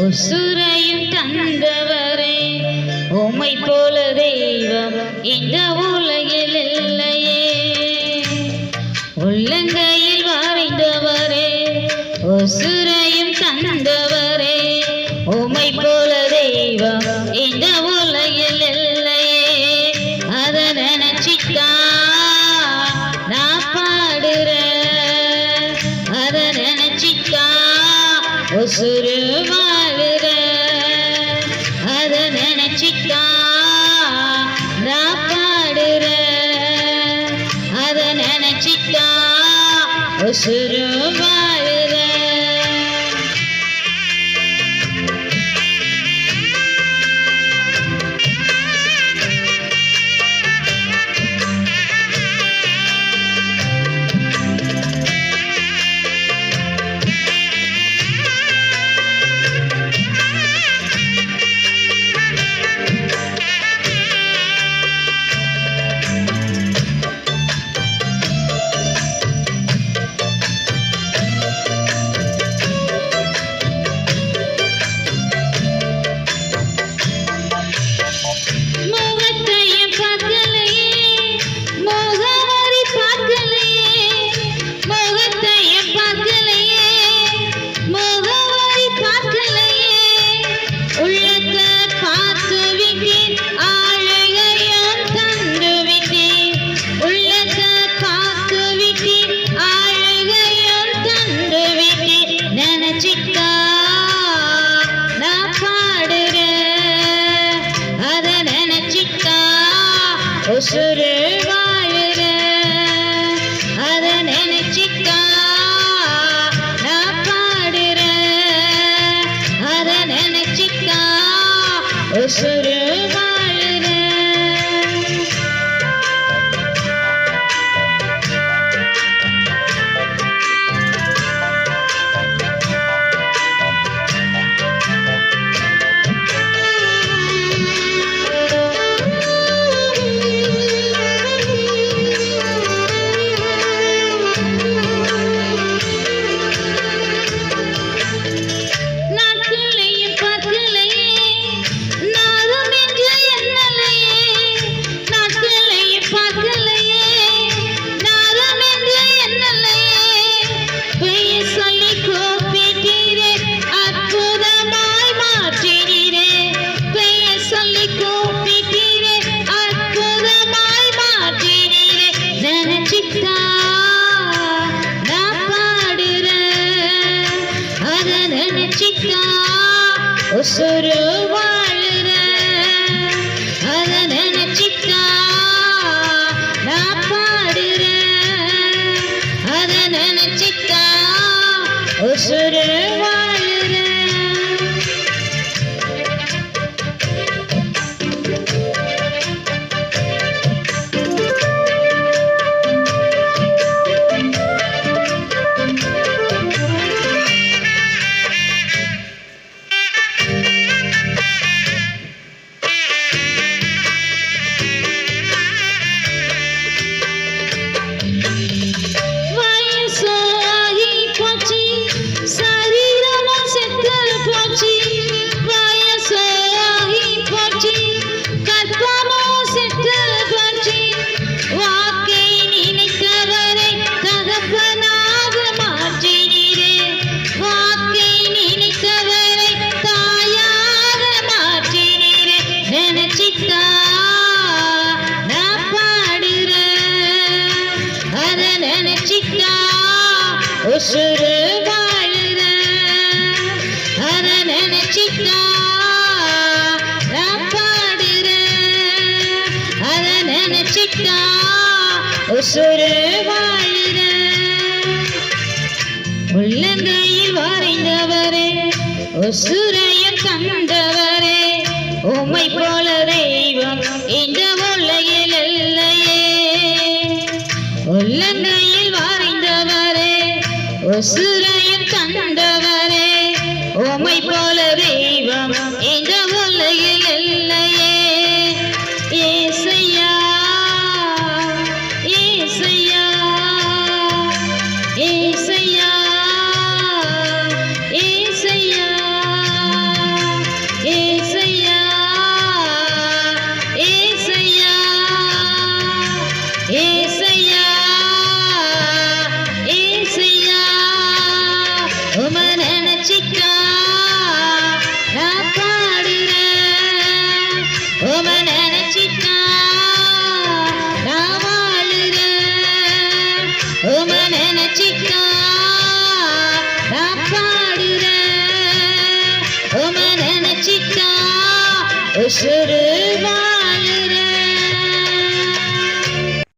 உசுரையும் தந்தவரே உம்மை போல தெய்வம் இந்த உலகில் இல்லையே. உள்ளங்கையில் வரைந்தவரே உசுரையும் தந்தவரே உம்மை போல தெய்வம் இந்த உலகில் இல்லையே. அத நினைச்சிட்டா நான் பாடுறேன், அத நினைச்சிட்டா உசுரு வாழுறேன், அத நினைச்சிட்டா நான் பாடுறேன், அத நினைச்சிட்டா உசுரு வாழுறேன். உசுரு வாழுறேன், அத நினைச்சிட்டா நான் பாடுறேன், அத நினைச்சிட்டா உசுரு வாழுறேன். உசுரு வாழுறேன், அத நினைச்சிட்டா நான் பாடுறேன், அத நினைச்சிட்டா உசுரு வாழுறேன். உசுரு வாழுறேன், அத நினைச்சிட்டா நான் பாடுறேன், அத நினைச்சிட்டா உசுரு வாழுறேன். உள்ளங்கையில் வரைந்தவரே உசுரையும் தந்தவரே உம்மை போல தெய்வம் இந்த உலகில் இல்லையே. உள்ளங்கையில் வரைந்தவரே உசுரையும் தந்தவரே உம்மை போல தெய்வம் இந்த உலகில் இல்லையே. ஏசையா ஏசையா ஏசையா ஏசையா உசுறு வாழுற